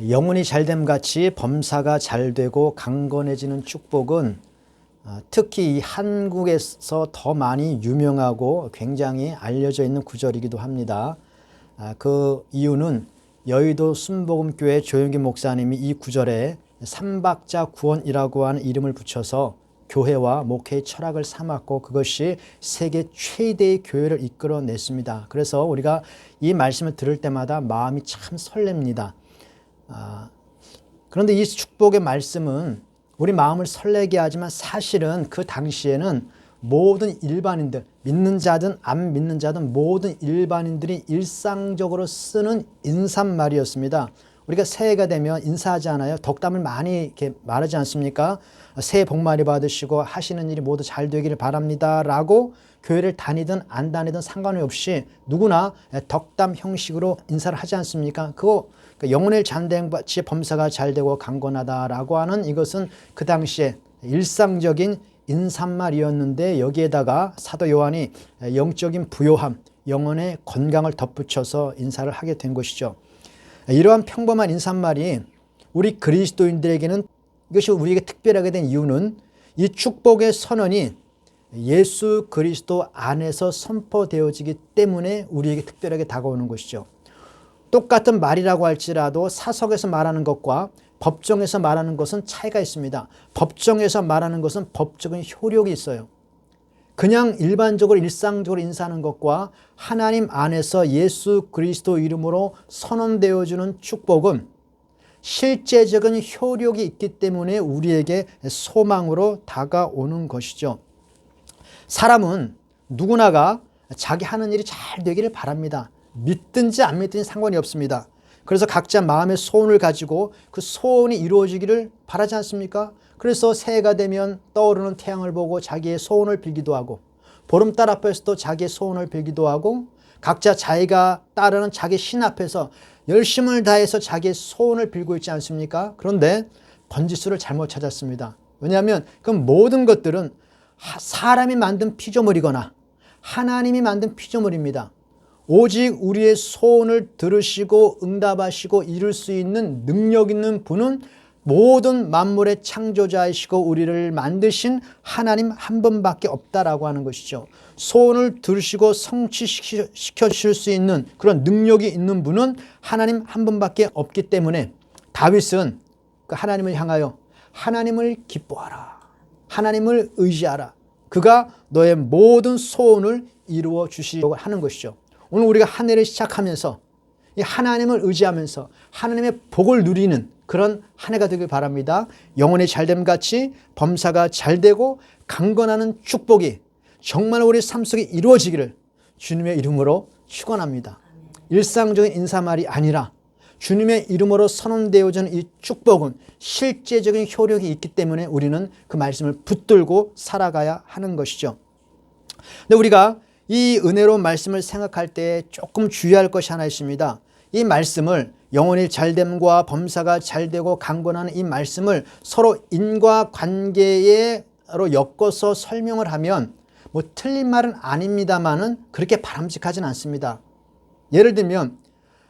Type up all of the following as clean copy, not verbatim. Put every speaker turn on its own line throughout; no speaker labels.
영혼이 잘됨 같이 범사가 잘되고 강건해지는 축복은 특히 이 한국에서 더 많이 유명하고 굉장히 알려져 있는 구절이기도 합니다. 그 이유는 여의도 순복음교회 조영기 목사님이 이 구절에 삼박자 구원이라고 하는 이름을 붙여서 교회와 목회의 철학을 삼았고 그것이 세계 최대의 교회를 이끌어냈습니다. 그래서 우리가 이 말씀을 들을 때마다 마음이 참 설렙니다. 그런데 이 축복의 말씀은 우리 마음을 설레게 하지만 사실은 그 당시에는 모든 일반인들, 믿는 자든 안 믿는 자든 모든 일반인들이 일상적으로 쓰는 인사말이었습니다. 우리가 새해가 되면 인사하지 않아요? 덕담을 많이 이렇게 말하지 않습니까? 새해 복 많이 받으시고 하시는 일이 모두 잘 되기를 바랍니다 라고 교회를 다니든 안 다니든 상관이 없이 누구나 덕담 형식으로 인사를 하지 않습니까? 그거 영혼의 잘됨 같이 범사가 잘되고 강건하다라고 하는 이것은 그 당시에 일상적인 인사말이었는데 여기에다가 사도 요한이 영적인 부요함, 영혼의 건강을 덧붙여서 인사를 하게 된 것이죠. 이러한 평범한 인사말이 우리 그리스도인들에게는 이것이 우리에게 특별하게 된 이유는 이 축복의 선언이 예수 그리스도 안에서 선포되어지기 때문에 우리에게 특별하게 다가오는 것이죠. 똑같은 말이라고 할지라도 사석에서 말하는 것과 법정에서 말하는 것은 차이가 있습니다. 법정에서 말하는 것은 법적인 효력이 있어요. 그냥 일반적으로 일상적으로 인사하는 것과 하나님 안에서 예수 그리스도 이름으로 선언되어주는 축복은 실제적인 효력이 있기 때문에 우리에게 소망으로 다가오는 것이죠. 사람은 누구나가 자기 하는 일이 잘 되기를 바랍니다. 믿든지 안 믿든지 상관이 없습니다. 그래서 각자 마음의 소원을 가지고 그 소원이 이루어지기를 바라지 않습니까? 그래서 새해가 되면 떠오르는 태양을 보고 자기의 소원을 빌기도 하고 보름달 앞에서도 자기의 소원을 빌기도 하고 각자 자기가 따르는 자기 신 앞에서 열심을 다해서 자기의 소원을 빌고 있지 않습니까? 그런데 번지수를 잘못 찾았습니다. 왜냐하면 그 모든 것들은 사람이 만든 피조물이거나 하나님이 만든 피조물입니다. 오직 우리의 소원을 들으시고 응답하시고 이룰 수 있는 능력 있는 분은 모든 만물의 창조자이시고 우리를 만드신 하나님 한 분밖에 없다라고 하는 것이죠. 소원을 들으시고 성취시켜 주실 수 있는 그런 능력이 있는 분은 하나님 한 분밖에 없기 때문에 다윗은 그 하나님을 향하여 하나님을 기뻐하라. 하나님을 의지하라. 그가 너의 모든 소원을 이루어 주시려고 하는 것이죠. 오늘 우리가 한 해를 시작하면서 이 하나님을 의지하면서 하나님의 복을 누리는 그런 한 해가 되길 바랍니다. 영혼이 잘됨 같이 범사가 잘되고 강건하는 축복이 정말 우리 삶 속에 이루어지기를 주님의 이름으로 축원합니다. 일상적인 인사말이 아니라 주님의 이름으로 선언되어지는 이 축복은 실제적인 효력이 있기 때문에 우리는 그 말씀을 붙들고 살아가야 하는 것이죠. 근데 우리가 이 은혜로운 말씀을 생각할 때 조금 주의할 것이 하나 있습니다. 이 말씀을 영혼이 잘됨과 범사가 잘되고 강건하는 이 말씀을 서로 인과관계로 엮어서 설명을 하면 뭐 틀린 말은 아닙니다만은 그렇게 바람직하진 않습니다. 예를 들면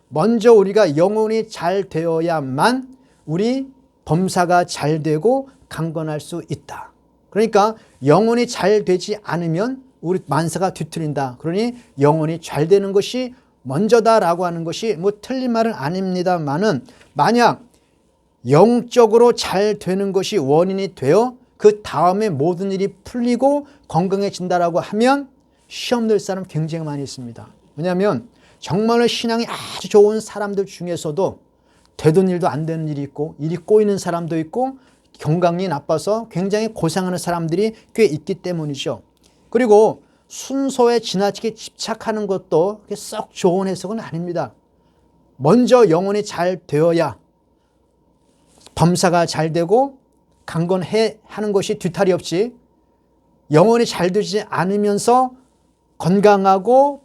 먼저 우리가 영혼이 잘 되어야만 우리 범사가 잘 되고 강건할 수 있다. 그러니까 영혼이 잘 되지 않으면 우리 만사가 뒤틀린다. 그러니 영혼이 잘 되는 것이 먼저다라고 하는 것이 뭐 틀린 말은 아닙니다만은 만약 영적으로 잘 되는 것이 원인이 되어 그 다음에 모든 일이 풀리고 건강해진다라고 하면 시험 될 사람 굉장히 많이 있습니다. 왜냐하면 정말로 신앙이 아주 좋은 사람들 중에서도 되던 일도 안 되는 일이 있고 일이 꼬이는 사람도 있고 건강이 나빠서 굉장히 고생하는 사람들이 꽤 있기 때문이죠. 그리고 순서에 지나치게 집착하는 것도 썩 좋은 해석은 아닙니다. 먼저 영혼이 잘 되어야 범사가 잘 되고 강건해 하는 것이 뒤탈이 없지 영혼이 잘 되지 않으면서 건강하고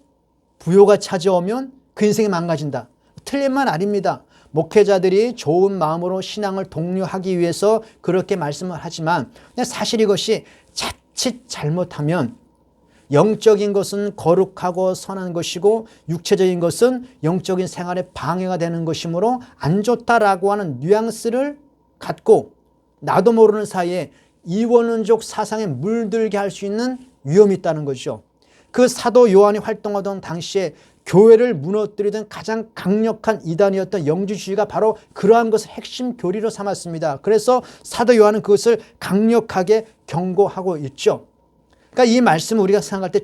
부요가 찾아오면 그 인생이 망가진다. 틀린 말 아닙니다. 목회자들이 좋은 마음으로 신앙을 독려하기 위해서 그렇게 말씀을 하지만 사실 이것이 자칫 잘못하면 영적인 것은 거룩하고 선한 것이고 육체적인 것은 영적인 생활에 방해가 되는 것이므로 안 좋다라고 하는 뉘앙스를 갖고 나도 모르는 사이에 이원론적 사상에 물들게 할 수 있는 위험이 있다는 것이죠. 그 사도 요한이 활동하던 당시에 교회를 무너뜨리던 가장 강력한 이단이었던 영지주의가 바로 그러한 것을 핵심 교리로 삼았습니다. 그래서 사도 요한은 그것을 강력하게 경고하고 있죠. 그러니까 이 말씀을 우리가 생각할 때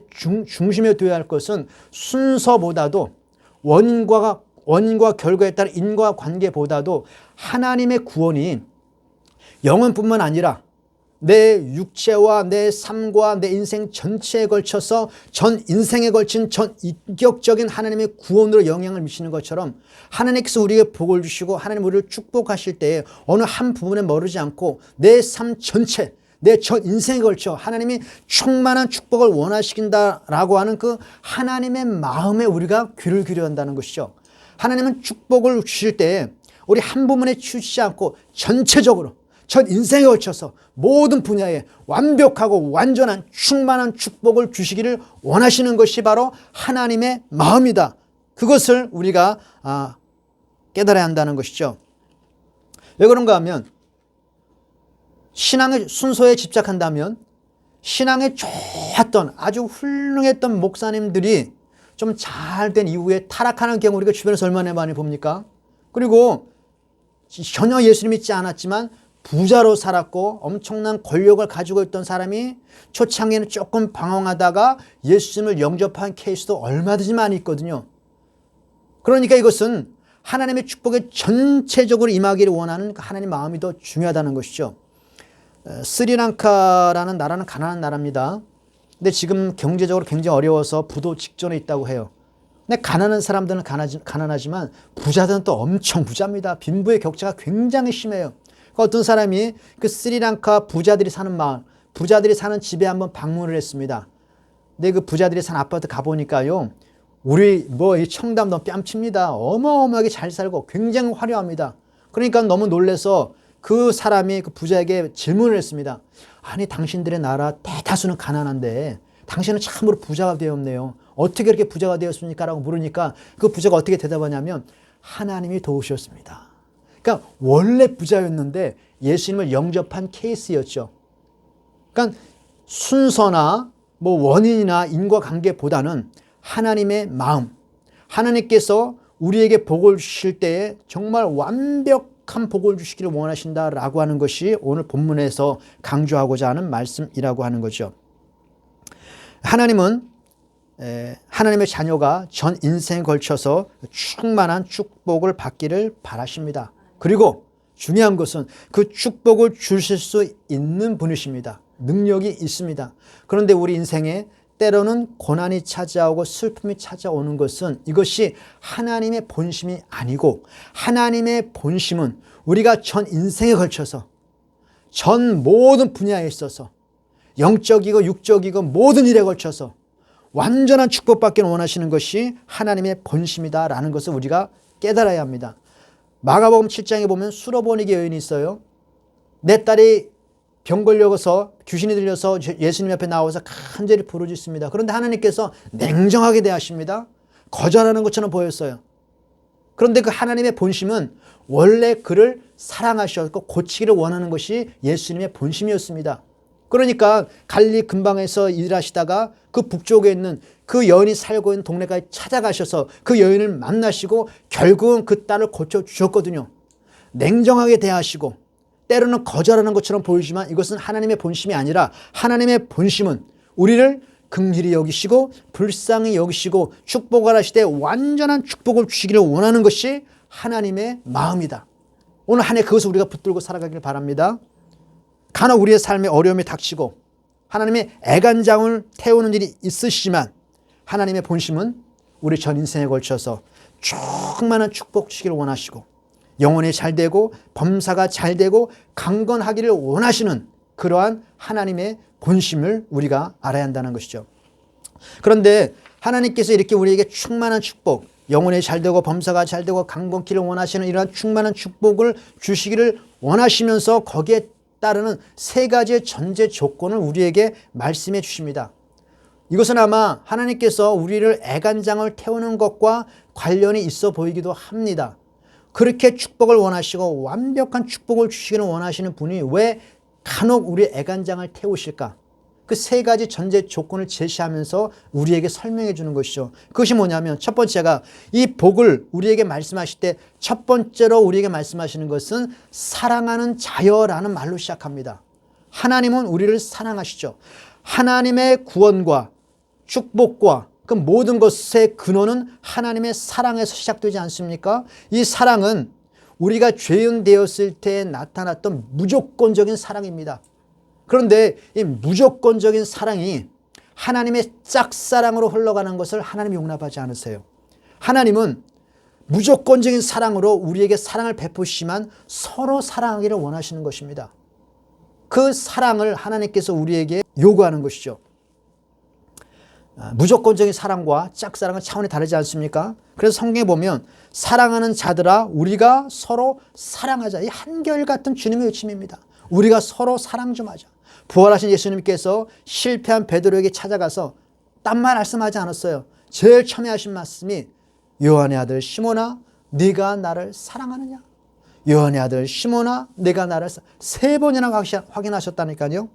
중심에 둬야 할 것은 순서보다도 원인과 결과에 따른 인과관계보다도 하나님의 구원이 영혼뿐만 아니라 내 육체와 내 삶과 내 인생 전체에 걸쳐서 전 인생에 걸친 전 인격적인 하나님의 구원으로 영향을 미치는 것처럼 하나님께서 우리에게 복을 주시고 하나님 우리를 축복하실 때에 어느 한 부분에 머르지 않고 내 삶 전체 내 전 인생에 걸쳐 하나님이 충만한 축복을 원하신다라고 하는 그 하나님의 마음에 우리가 귀를 기울여야 한다는 것이죠. 하나님은 축복을 주실 때에 우리 한 부분에 치우치지 않고 전체적으로 전 인생에 걸쳐서 모든 분야에 완벽하고 완전한 충만한 축복을 주시기를 원하시는 것이 바로 하나님의 마음이다. 그것을 우리가 깨달아야 한다는 것이죠. 왜 그런가 하면 신앙의 순서에 집착한다면 신앙에 좋았던 아주 훌륭했던 목사님들이 좀 잘 된 이후에 타락하는 경우 우리가 주변에서 얼마나 많이 봅니까? 그리고 전혀 예수를 믿지 않았지만 부자로 살았고 엄청난 권력을 가지고 있던 사람이 초창기에는 조금 방황하다가 예수님을 영접한 케이스도 얼마든지 많이 있거든요. 그러니까 이것은 하나님의 축복에 전체적으로 임하기를 원하는 하나님의 마음이 더 중요하다는 것이죠. 스리랑카라는 나라는 가난한 나라입니다. 근데 지금 경제적으로 굉장히 어려워서 부도 직전에 있다고 해요. 근데 가난한 사람들은 가난하지만 부자들은 또 엄청 부자입니다. 빈부의 격차가 굉장히 심해요. 어떤 사람이 그 스리랑카 부자들이 사는 마을, 부자들이 사는 집에 한번 방문을 했습니다. 근데 그 부자들이 사는 아파트 가보니까요, 우리 이 청담 너무 뺨칩니다. 어마어마하게 잘 살고 굉장히 화려합니다. 그러니까 너무 놀라서 그 사람이 그 부자에게 질문을 했습니다. 아니 당신들의 나라 대다수는 가난한데 당신은 참으로 부자가 되었네요. 어떻게 그렇게 부자가 되었습니까? 라고 물으니까 그 부자가 어떻게 대답하냐면 하나님이 도우셨습니다. 그러니까 원래 부자였는데 예수님을 영접한 케이스였죠. 그러니까 순서나 원인이나 인과관계보다는 하나님의 마음, 하나님께서 우리에게 복을 주실 때에 정말 완벽한 복을 주시기를 원하신다라고 하는 것이 오늘 본문에서 강조하고자 하는 말씀이라고 하는 거죠. 하나님은 하나님의 자녀가 전 인생에 걸쳐서 충만한 축복을 받기를 바라십니다. 그리고 중요한 것은 그 축복을 주실 수 있는 분이십니다. 능력이 있습니다. 그런데 우리 인생에 때로는 고난이 찾아오고 슬픔이 찾아오는 것은 이것이 하나님의 본심이 아니고 하나님의 본심은 우리가 전 인생에 걸쳐서 전 모든 분야에 있어서 영적이고 육적이고 모든 일에 걸쳐서 완전한 축복받기를 원하시는 것이 하나님의 본심이다라는 것을 우리가 깨달아야 합니다. 마가복음 7장에 보면 수로보니게 여인이 있어요. 내 딸이 병 걸려서 귀신이 들려서 예수님 옆에 나와서 간절히 부르짖습니다. 그런데 하나님께서 냉정하게 대하십니다. 거절하는 것처럼 보였어요. 그런데 그 하나님의 본심은 원래 그를 사랑하셨고 고치기를 원하는 것이 예수님의 본심이었습니다. 그러니까 갈릴리 근방에서 일하시다가 그 북쪽에 있는 그 여인이 살고 있는 동네까지 찾아가셔서 그 여인을 만나시고 결국은 그 딸을 고쳐주셨거든요. 냉정하게 대하시고 때로는 거절하는 것처럼 보이지만 이것은 하나님의 본심이 아니라 하나님의 본심은 우리를 긍휼히 여기시고 불쌍히 여기시고 축복을 하실 때 완전한 축복을 주시기를 원하는 것이 하나님의 마음이다. 오늘 한 해 그것을 우리가 붙들고 살아가길 바랍니다. 간혹 우리의 삶에 어려움이 닥치고 하나님의 애간장을 태우는 일이 있으시지만 하나님의 본심은 우리 전 인생에 걸쳐서 충만한 축복 주시기를 원하시고 영혼이 잘되고 범사가 잘되고 강건하기를 원하시는 그러한 하나님의 본심을 우리가 알아야 한다는 것이죠. 그런데 하나님께서 이렇게 우리에게 충만한 축복, 영혼이 잘되고 범사가 잘되고 강건기를 원하시는 이러한 충만한 축복을 주시기를 원하시면서 거기에 따르는 세 가지의 전제 조건을 우리에게 말씀해 주십니다. 이것은 아마 하나님께서 우리를 애간장을 태우는 것과 관련이 있어 보이기도 합니다. 그렇게 축복을 원하시고 완벽한 축복을 주시기를 원하시는 분이 왜 간혹 우리 애간장을 태우실까? 그 세 가지 전제 조건을 제시하면서 우리에게 설명해 주는 것이죠. 그것이 뭐냐면 첫 번째가 이 복을 우리에게 말씀하실 때 첫 번째로 우리에게 말씀하시는 것은 사랑하는 자여라는 말로 시작합니다. 하나님은 우리를 사랑하시죠. 하나님의 구원과 축복과 그 모든 것의 근원은 하나님의 사랑에서 시작되지 않습니까? 이 사랑은 우리가 죄인 되었을 때 나타났던 무조건적인 사랑입니다. 그런데 이 무조건적인 사랑이 하나님의 짝사랑으로 흘러가는 것을 하나님이 용납하지 않으세요. 하나님은 무조건적인 사랑으로 우리에게 사랑을 베푸시지만 서로 사랑하기를 원하시는 것입니다. 그 사랑을 하나님께서 우리에게 요구하는 것이죠. 무조건적인 사랑과 짝사랑은 차원이 다르지 않습니까? 그래서 성경에 보면 사랑하는 자들아 우리가 서로 사랑하자. 이 한결같은 주님의 외침입니다. 우리가 서로 사랑 좀 하자. 부활하신 예수님께서 실패한 베드로에게 찾아가서 딴 말 말씀하지 않았어요. 제일 처음에 하신 말씀이 요한의 아들 시몬아 네가 나를 사랑하느냐? 요한의 아들 시몬아 네가 나를 세 번이나 확인하셨다니까요.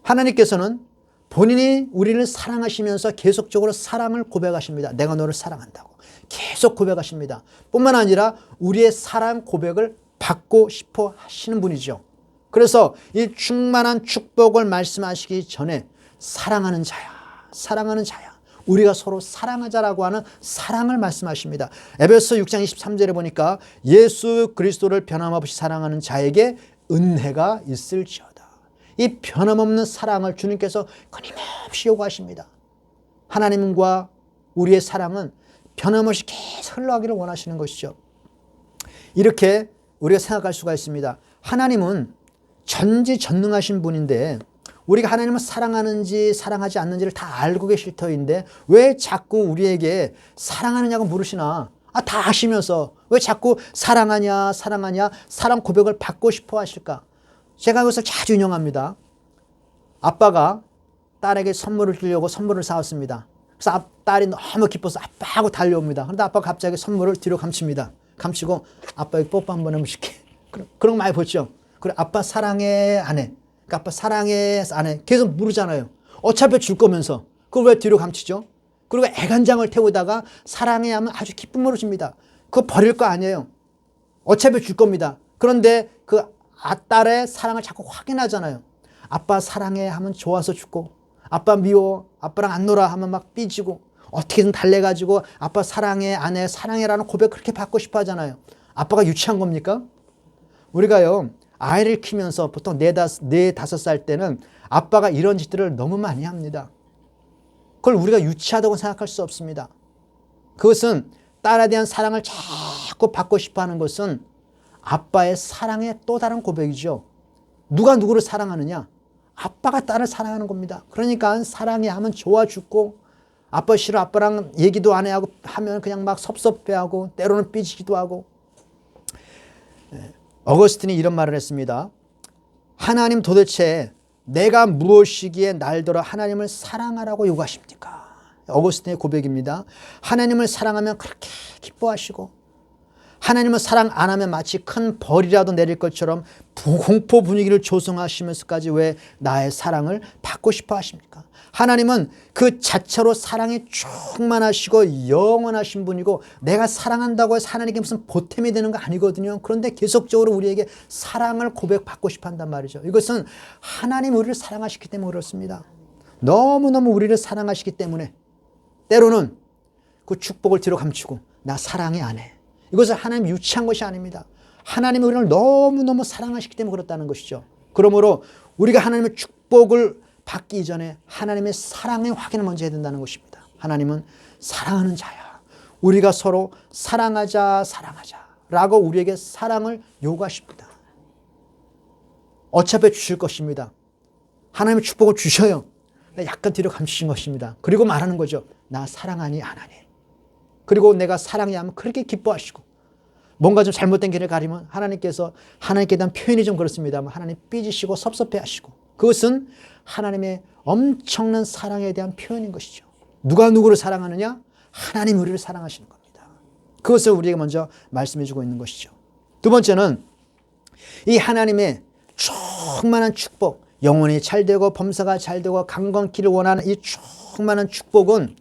하나님께서는 본인이 우리를 사랑하시면서 계속적으로 사랑을 고백하십니다. 내가 너를 사랑한다고 계속 고백하십니다. 뿐만 아니라 우리의 사랑 고백을 받고 싶어 하시는 분이죠. 그래서 이 충만한 축복을 말씀하시기 전에 사랑하는 자야, 사랑하는 자야. 우리가 서로 사랑하자라고 하는 사랑을 말씀하십니다. 에베소 6장 23절에 보니까 예수 그리스도를 변함없이 사랑하는 자에게 은혜가 있을지어다. 이 변함없는 사랑을 주님께서 끊임없이 요구하십니다. 하나님과 우리의 사랑은 변함없이 계속 흘러가기를 원하시는 것이죠. 이렇게 우리가 생각할 수가 있습니다. 하나님은 전지전능하신 분인데 우리가 하나님을 사랑하는지 사랑하지 않는지를 다 알고 계실 터인데 왜 자꾸 우리에게 사랑하느냐고 물으시나? 다 아시면서 왜 자꾸 사랑하냐 사랑하냐 사랑 고백을 받고 싶어 하실까? 제가 이것을 자주 인용합니다. 아빠가 딸에게 선물을 주려고 선물을 사왔습니다. 그래서 딸이 너무 기뻐서 아빠하고 달려옵니다. 그런데 아빠가 갑자기 선물을 뒤로 감춥니다. 감추고 아빠에게 뽀뽀 한번 해보실게. 그런 거 많이 보죠. 그래 아빠 사랑해 안 해? 그러니까 아빠 사랑해 안 해? 계속 물으잖아요. 어차피 줄 거면서. 그걸 왜 뒤로 감추죠? 그리고 애간장을 태우다가 사랑해 하면 아주 기쁨으로 줍니다. 그거 버릴 거 아니에요. 어차피 줄 겁니다. 그런데 그 딸의 사랑을 자꾸 확인하잖아요. 아빠 사랑해 하면 좋아서 죽고 아빠 미워 아빠랑 안 놀아 하면 막 삐지고 어떻게든 달래가지고 아빠 사랑해 안 해 사랑해라는 고백 그렇게 받고 싶어 하잖아요. 아빠가 유치한 겁니까? 우리가요 아이를 키우면서 보통 4-5살 때는 아빠가 이런 짓들을 너무 많이 합니다. 그걸 우리가 유치하다고 생각할 수 없습니다. 그것은 딸에 대한 사랑을 자꾸 받고 싶어 하는 것은 아빠의 사랑의 또 다른 고백이죠. 누가 누구를 사랑하느냐? 아빠가 딸을 사랑하는 겁니다. 그러니까 사랑해 하면 좋아 죽고 아빠 싫어 아빠랑 얘기도 안 해 하고 하면 그냥 막 섭섭해하고 때로는 삐지기도 하고. 어거스틴이 이런 말을 했습니다. 하나님 도대체 내가 무엇이기에 날더러 하나님을 사랑하라고 요구하십니까? 어거스틴의 고백입니다. 하나님을 사랑하면 그렇게 기뻐하시고 하나님을 사랑 안 하면 마치 큰 벌이라도 내릴 것처럼 공포 분위기를 조성하시면서까지 왜 나의 사랑을 받고 싶어 하십니까? 하나님은 그 자체로 사랑이 충만하시고 영원하신 분이고 내가 사랑한다고 해서 하나님께 무슨 보탬이 되는 거 아니거든요. 그런데 계속적으로 우리에게 사랑을 고백받고 싶어 한단 말이죠. 이것은 하나님 우리를 사랑하시기 때문에 그렇습니다. 너무너무 우리를 사랑하시기 때문에 때로는 그 축복을 뒤로 감추고 나 사랑해 안 해. 이것은 하나님 유치한 것이 아닙니다. 하나님이 우리를 너무너무 사랑하시기 때문에 그렇다는 것이죠. 그러므로 우리가 하나님의 축복을 받기 이전에 하나님의 사랑의 확인을 먼저 해야 된다는 것입니다. 하나님은 사랑하는 자야. 우리가 서로 사랑하자 라고 우리에게 사랑을 요구하십니다. 어차피 주실 것입니다. 하나님의 축복을 주셔요. 약간 뒤로 감추신 것입니다. 그리고 말하는 거죠. 나 사랑하니 안 하니. 그리고 내가 사랑해 하면 그렇게 기뻐하시고 뭔가 좀 잘못된 길을 가리면 하나님께서 하나님께 대한 표현이 좀 그렇습니다만 하나님 삐지시고 섭섭해하시고 그것은 하나님의 엄청난 사랑에 대한 표현인 것이죠. 누가 누구를 사랑하느냐? 하나님 우리를 사랑하시는 겁니다. 그것을 우리에게 먼저 말씀해 주고 있는 것이죠. 두 번째는 이 하나님의 충만한 축복, 영혼이 잘되고 범사가 잘되고 강건기를 원하는 이 충만한 축복은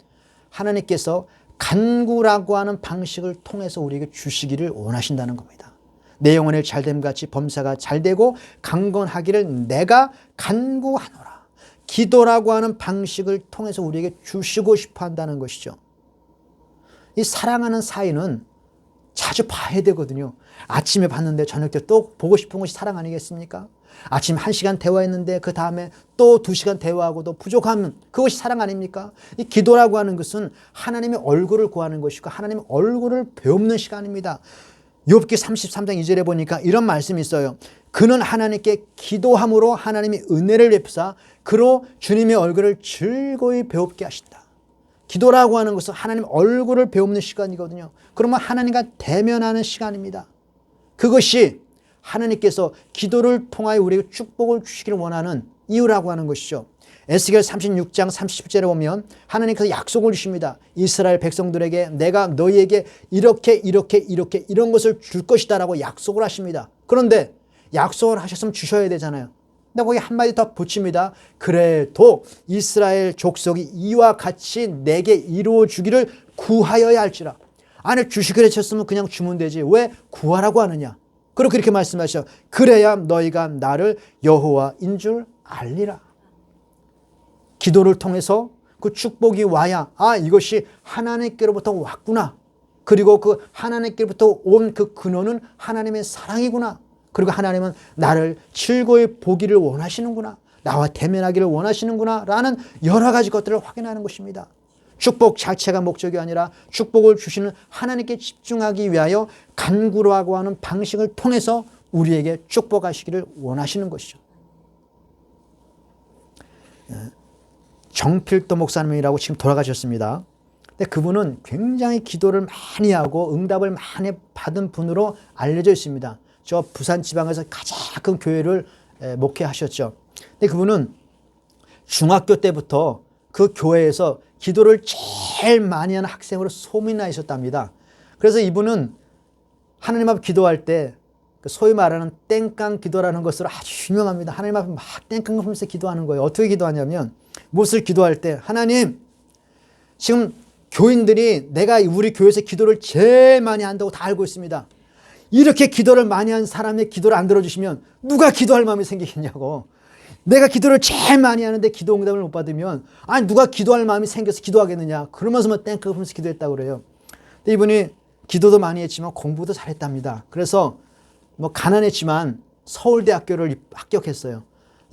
하나님께서 간구라고 하는 방식을 통해서 우리에게 주시기를 원하신다는 겁니다. 내 영혼의 잘됨같이 범사가 잘되고 강건하기를 내가 간구하노라. 기도라고 하는 방식을 통해서 우리에게 주시고 싶어 한다는 것이죠. 이 사랑하는 사이는 자주 봐야 되거든요. 아침에 봤는데 저녁 때 또 보고 싶은 것이 사랑 아니겠습니까? 아침 1시간 대화했는데 그 다음에 또 2시간 대화하고도 부족하면 그것이 사랑 아닙니까? 이 기도라고 하는 것은 하나님의 얼굴을 구하는 것이고 하나님의 얼굴을 배우는 시간입니다. 욥기 33장 2절에 보니까 이런 말씀이 있어요. 그는 하나님께 기도함으로 하나님이 은혜를 베푸사 그로 주님의 얼굴을 즐거이 배웁게 하신다. 기도라고 하는 것은 하나님 얼굴을 배우는 시간이거든요. 그러면 하나님과 대면하는 시간입니다. 그것이 하나님께서 기도를 통하여 우리에게 축복을 주시기를 원하는 이유라고 하는 것이죠. 에스겔 36장 30절에 보면 하나님께서 약속을 주십니다. 이스라엘 백성들에게 내가 너희에게 이렇게 이런 것을 줄 것이다 라고 약속을 하십니다. 그런데 약속을 하셨으면 주셔야 되잖아요. 근데 거기 한마디 더 붙입니다. 그래도 이스라엘 족속이 이와 같이 내게 이루어 주기를 구하여야 할지라. 아니 주시기로 하셨으면 그냥 주면 되지 왜 구하라고 하느냐. 그렇게 말씀하셔. 그래야 너희가 나를 여호와인 줄 알리라. 기도를 통해서 그 축복이 와야 이것이 하나님께로부터 왔구나. 그리고 그 하나님께로부터 온 그 근원은 하나님의 사랑이구나. 그리고 하나님은 나를 즐거이 보기를 원하시는구나. 나와 대면하기를 원하시는구나 라는 여러 가지 것들을 확인하는 것입니다. 축복 자체가 목적이 아니라 축복을 주시는 하나님께 집중하기 위하여 간구라고 하는 방식을 통해서 우리에게 축복하시기를 원하시는 것이죠. 정필도 목사님이라고 지금 돌아가셨습니다. 근데 그분은 굉장히 기도를 많이 하고 응답을 많이 받은 분으로 알려져 있습니다. 저 부산 지방에서 가장 큰 교회를 목회하셨죠. 근데 그분은 중학교 때부터 그 교회에서 기도를 제일 많이 하는 학생으로 소문이 나 있었답니다. 그래서 이분은 하나님 앞에 기도할 때 소위 말하는 땡깡 기도라는 것으로 아주 유명합니다. 하나님 앞에 막 땡깡 하면서 기도하는 거예요. 어떻게 기도하냐면 무엇을 기도할 때 하나님 지금 교인들이 내가 우리 교회에서 기도를 제일 많이 한다고 다 알고 있습니다. 이렇게 기도를 많이 한 사람의 기도를 안 들어주시면 누가 기도할 마음이 생기겠냐고. 내가 기도를 제일 많이 하는데 기도 응답을 못 받으면 누가 기도할 마음이 생겨서 기도하겠느냐. 그러면서 뭐 땡깡 하면서 기도했다고 그래요. 근데 이분이 기도도 많이 했지만 공부도 잘했답니다. 그래서 뭐 가난했지만 서울대학교를 합격했어요.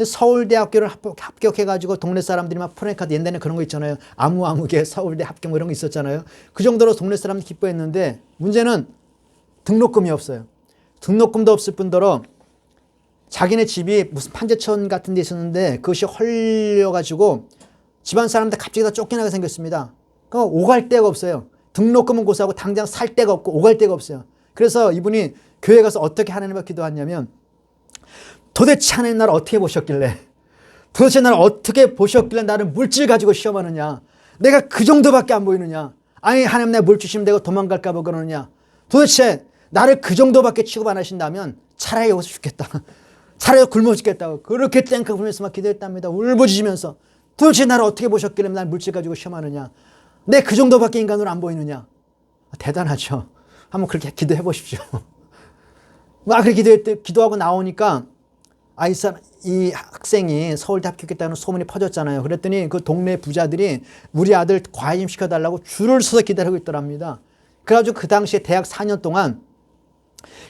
서울대학교를 합격해가지고 동네 사람들이 막 프랜카드 옛날에 그런 거 있잖아요. 아무개 서울대 합격 뭐 이런 거 있었잖아요. 그 정도로 동네 사람들이 기뻐했는데 문제는 등록금이 없어요. 등록금도 없을 뿐더러 자기네 집이 무슨 판재천 같은 데 있었는데 그것이 헐려가지고 집안 사람들 갑자기 다 쫓겨나게 생겼습니다. 그럼 오갈 데가 없어요. 등록금은 고사하고 당장 살 데가 없고 오갈 데가 없어요. 그래서 이분이 교회 가서 어떻게 하나님 앞에 기도하냐면 도대체 하나님 나를 어떻게 보셨길래 도대체 나를 어떻게 보셨길래 나를 물질 가지고 시험하느냐. 내가 그 정도밖에 안 보이느냐. 아니 하나님 내가 물 주시면 내가 도망갈까 봐 그러느냐. 도대체 나를 그 정도밖에 취급 안 하신다면 차라리 여기서 죽겠다. 차라리 굶어 죽겠다고 그렇게 땡깡 부르면서 막 기도했답니다. 울부짖으면서 도대체 나를 어떻게 보셨길래 날 물질 가지고 시험하느냐. 내 그 정도밖에 인간으로 안 보이느냐. 대단하죠. 한번 그렇게 기도해 보십시오. 막 그렇게 기도하고 나오니까 이 학생이 서울대 합격했다는 소문이 퍼졌잖아요. 그랬더니 그 동네 부자들이 우리 아들 과외 좀 시켜달라고 줄을 서서 기다리고 있더랍니다. 그래가지고 그 당시에 대학 4년 동안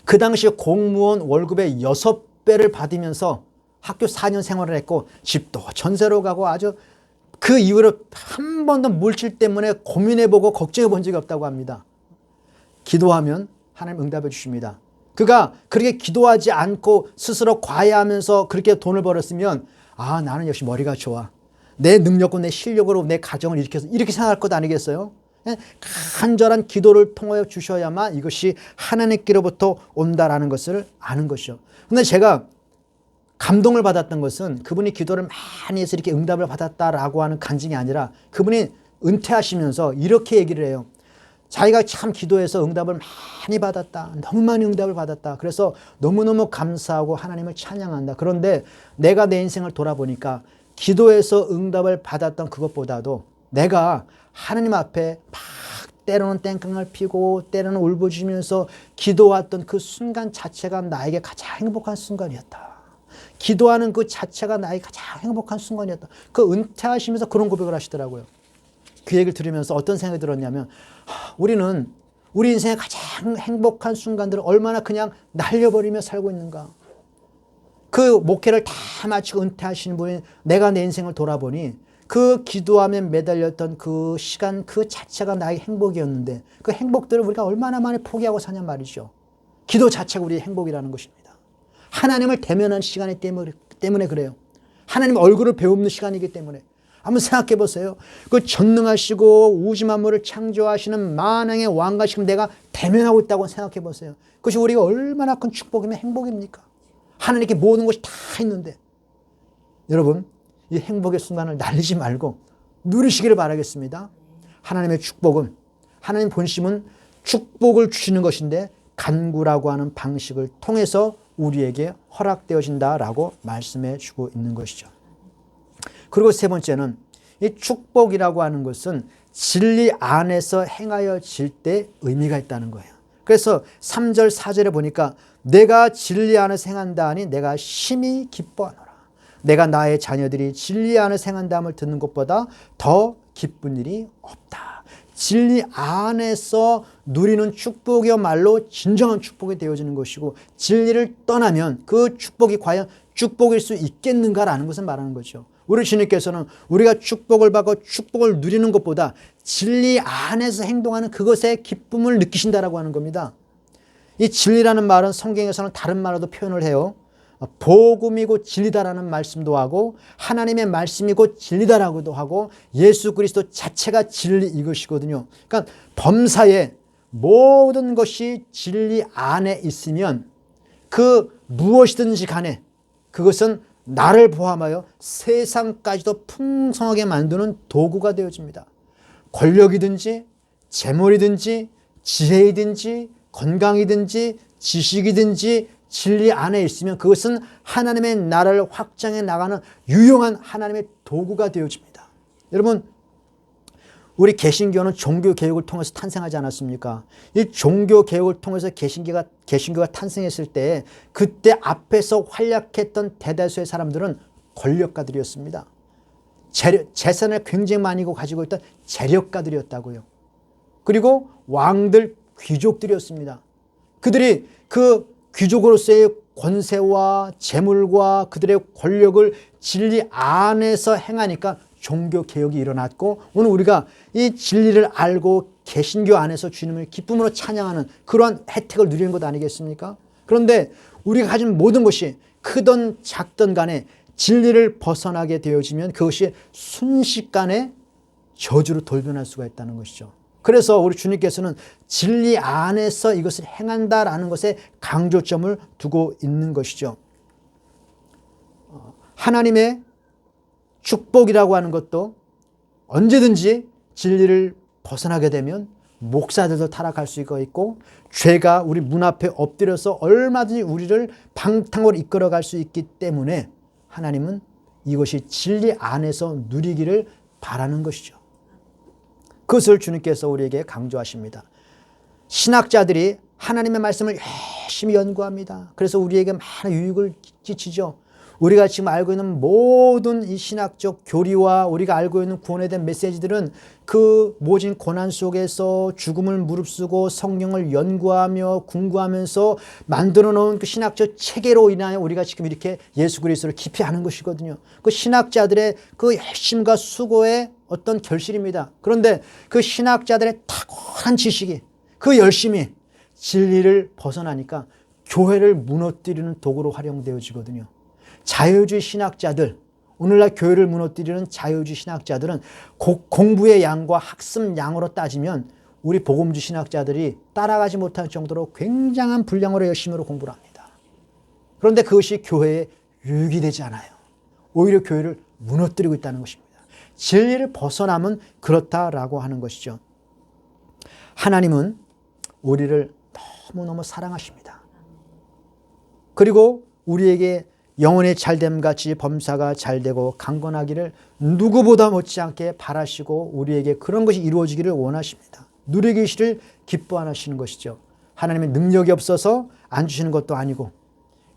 그 당시에 공무원 월급의 6배를 받으면서 학교 4년 생활을 했고 집도 전세로 가고 아주 그 이후로 한 번도 물질 때문에 고민해보고 걱정해본 적이 없다고 합니다. 기도하면 하나님 응답해 주십니다. 그가 그렇게 기도하지 않고 스스로 과외하면서 그렇게 돈을 벌었으면 나는 역시 머리가 좋아. 내 능력과 내 실력으로 내 가정을 일으켜서 이렇게 생각할 것 아니겠어요? 간절한 기도를 통하여 주셔야만 이것이 하나님께로부터 온다라는 것을 아는 것이죠. 근데 제가 감동을 받았던 것은 그분이 기도를 많이 해서 이렇게 응답을 받았다라고 하는 간증이 아니라 그분이 은퇴하시면서 이렇게 얘기를 해요. 자기가 참 기도해서 응답을 많이 받았다. 너무 많이 응답을 받았다. 그래서 너무너무 감사하고 하나님을 찬양한다. 그런데 내가 내 인생을 돌아보니까 기도해서 응답을 받았던 그것보다도 내가 하나님 앞에 막 때로는 땡깡을 피고 때로는 울부짖으면서 기도했던 그 순간 자체가 나에게 가장 행복한 순간이었다. 기도하는 그 자체가 나에게 가장 행복한 순간이었다. 그 은퇴하시면서 그런 고백을 하시더라고요. 그 얘기를 들으면서 어떤 생각이 들었냐면 우리는 우리 인생의 가장 행복한 순간들을 얼마나 그냥 날려버리며 살고 있는가. 그 목회를 다 마치고 은퇴하시는 분이 내가 내 인생을 돌아보니 그 기도하며 매달렸던 그 시간 그 자체가 나의 행복이었는데 그 행복들을 우리가 얼마나 많이 포기하고 사냔 말이죠. 기도 자체가 우리의 행복이라는 것입니다. 하나님을 대면하는 시간이기 때문에 그래요. 하나님 얼굴을 배우는 시간이기 때문에. 한번 생각해 보세요. 그 전능하시고 우주 만물을 창조하시는 만왕의 왕과 지금 내가 대면하고 있다고 생각해 보세요. 그것이 우리가 얼마나 큰 축복이며 행복입니까? 하나님께 모든 것이 다 있는데. 여러분, 이 행복의 순간을 날리지 말고 누리시기를 바라겠습니다. 하나님의 축복은, 하나님 본심은 축복을 주시는 것인데 간구라고 하는 방식을 통해서 우리에게 허락되어진다라고 말씀해 주고 있는 것이죠. 그리고 세 번째는 이 축복이라고 하는 것은 진리 안에서 행하여질 때 의미가 있다는 거예요. 그래서 3절 4절에 보니까 내가 진리 안에서 행한다 하니 내가 심히 기뻐하노라. 내가 나의 자녀들이 진리 안에서 행한다함을 듣는 것보다 더 기쁜 일이 없다. 진리 안에서 누리는 축복이야말로 진정한 축복이 되어지는 것이고 진리를 떠나면 그 축복이 과연 축복일 수 있겠는가라는 것을 말하는 거죠. 우리 주님께서는 우리가 축복을 받고 축복을 누리는 것보다 진리 안에서 행동하는 그것의 기쁨을 느끼신다라고 하는 겁니다. 이 진리라는 말은 성경에서는 다른 말로도 표현을 해요. 복음이고 진리다라는 말씀도 하고 하나님의 말씀이고 진리다라고도 하고 예수 그리스도 자체가 진리 이것이거든요. 그러니까 범사에 모든 것이 진리 안에 있으면 그 무엇이든지 간에 그것은 나를 포함하여 세상까지도 풍성하게 만드는 도구가 되어집니다. 권력이든지 재물이든지 지혜이든지 건강이든지 지식이든지 진리 안에 있으면 그것은 하나님의 나라를 확장해 나가는 유용한 하나님의 도구가 되어집니다. 여러분, 우리 개신교는 종교개혁을 통해서 탄생하지 않았습니까? 이 종교개혁을 통해서 개신교가 탄생했을 때 그때 앞에서 활약했던 대다수의 사람들은 권력가들이었습니다. 재산을 굉장히 많이 가지고 있던 재력가들이었다고요. 그리고 왕들, 귀족들이었습니다. 그들이 그 귀족으로서의 권세와 재물과 그들의 권력을 진리 안에서 행하니까 종교개혁이 일어났고 오늘 우리가 이 진리를 알고 개신교 안에서 주님을 기쁨으로 찬양하는 그러한 혜택을 누리는 것 아니겠습니까? 그런데 우리가 가진 모든 것이 크든 작든 간에 진리를 벗어나게 되어지면 그것이 순식간에 저주로 돌변할 수가 있다는 것이죠. 그래서 우리 주님께서는 진리 안에서 이것을 행한다라는 것에 강조점을 두고 있는 것이죠. 하나님의 축복이라고 하는 것도 언제든지 진리를 벗어나게 되면 목사들도 타락할 수가 있고 죄가 우리 문 앞에 엎드려서 얼마든지 우리를 방탕으로 이끌어갈 수 있기 때문에 하나님은 이것이 진리 안에서 누리기를 바라는 것이죠. 그것을 주님께서 우리에게 강조하십니다. 신학자들이 하나님의 말씀을 열심히 연구합니다. 그래서 우리에게 많은 유익을 끼치죠. 우리가 지금 알고 있는 모든 이 신학적 교리와 우리가 알고 있는 구원에 대한 메시지들은 그 모진 고난 속에서 죽음을 무릅쓰고 성경을 연구하며 궁구하면서 만들어 놓은 그 신학적 체계로 인하여 우리가 지금 이렇게 예수 그리스도를 깊이 아는 것이거든요. 그 신학자들의 그 열심과 수고의 어떤 결실입니다. 그런데 그 신학자들의 탁월한 지식이 그 열심이 진리를 벗어나니까 교회를 무너뜨리는 도구로 활용되어지거든요. 자유주의 신학자들, 오늘날 교회를 무너뜨리는 자유주의 신학자들은 공부의 양과 학습 양으로 따지면 우리 복음주의 신학자들이 따라가지 못할 정도로 굉장한 분량으로 열심으로 공부를 합니다. 그런데 그것이 교회의 유익이 되지 않아요. 오히려 교회를 무너뜨리고 있다는 것입니다. 진리를 벗어나면 그렇다라고 하는 것이죠. 하나님은 우리를 너무너무 사랑하십니다. 그리고 우리에게 영혼의 잘됨 같이 범사가 잘되고 강건하기를 누구보다 못지않게 바라시고 우리에게 그런 것이 이루어지기를 원하십니다. 누리기를 기뻐하시는 것이죠. 하나님의 능력이 없어서 안 주시는 것도 아니고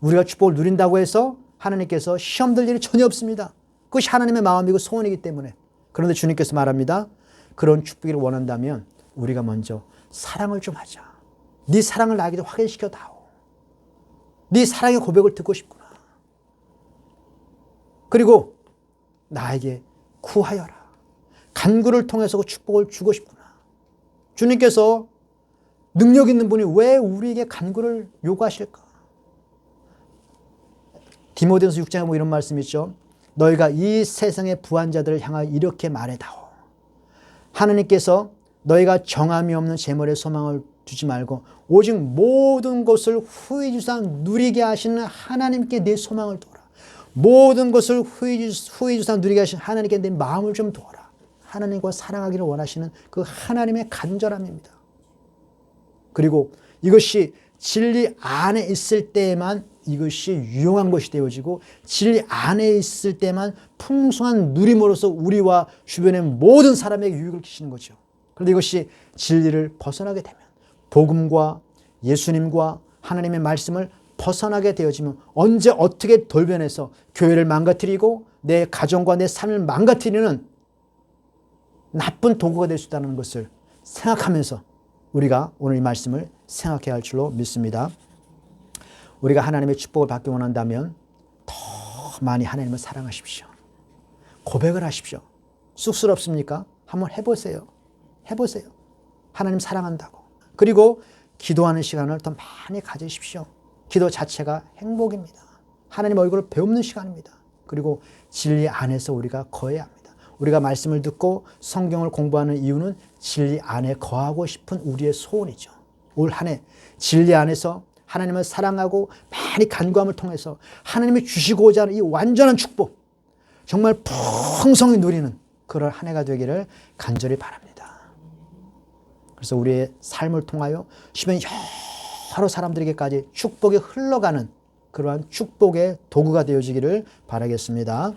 우리가 축복을 누린다고 해서 하나님께서 시험 들 일이 전혀 없습니다. 그것이 하나님의 마음이고 소원이기 때문에. 그런데 주님께서 말합니다. 그런 축복을 원한다면 우리가 먼저 사랑을 좀 하자. 네 사랑을 나에게 확인시켜 다오. 네 사랑의 고백을 듣고 싶구나. 그리고 나에게 구하여라. 간구를 통해서 그 축복을 주고 싶구나. 주님께서 능력 있는 분이 왜 우리에게 간구를 요구하실까? 디모데전서 6장에 뭐 이런 말씀이 있죠. 너희가 이 세상의 부한 자들을 향하여 이렇게 말해다오. 하나님께서 너희가 정함이 없는 재물에 소망을 두지 말고 오직 모든 것을 후히 주사 누리게 하시는 하나님께 내 소망을 두어라. 모든 것을 후히 주사 누리게 하시는 하나님께 내 마음을 좀 두어라. 하나님과 사랑하기를 원하시는 그 하나님의 간절함입니다. 그리고 이것이 진리 안에 있을 때에만 이것이 유용한 것이 되어지고 진리 안에 있을 때만 풍성한 누림으로써 우리와 주변의 모든 사람에게 유익을 끼치는 거죠. 그런데 이것이 진리를 벗어나게 되면 복음과 예수님과 하나님의 말씀을 벗어나게 되어지면 언제 어떻게 돌변해서 교회를 망가뜨리고 내 가정과 내 삶을 망가뜨리는 나쁜 도구가 될 수 있다는 것을 생각하면서 우리가 오늘 이 말씀을 생각해야 할 줄로 믿습니다. 우리가 하나님의 축복을 받기 원한다면 더 많이 하나님을 사랑하십시오. 고백을 하십시오. 쑥스럽습니까? 한번 해보세요. 해보세요. 하나님 사랑한다고. 그리고 기도하는 시간을 더 많이 가지십시오. 기도 자체가 행복입니다. 하나님 얼굴을 배우는 시간입니다. 그리고 진리 안에서 우리가 거해야 합니다. 우리가 말씀을 듣고 성경을 공부하는 이유는 진리 안에 거하고 싶은 우리의 소원이죠. 올 한 해 진리 안에서 하나님을 사랑하고 많이 간구함을 통해서 하나님이 주시고자 하는 이 완전한 축복, 정말 풍성히 누리는 그런 한 해가 되기를 간절히 바랍니다. 그래서 우리의 삶을 통하여 주변 여러 사람들에게까지 축복이 흘러가는 그러한 축복의 도구가 되어지기를 바라겠습니다.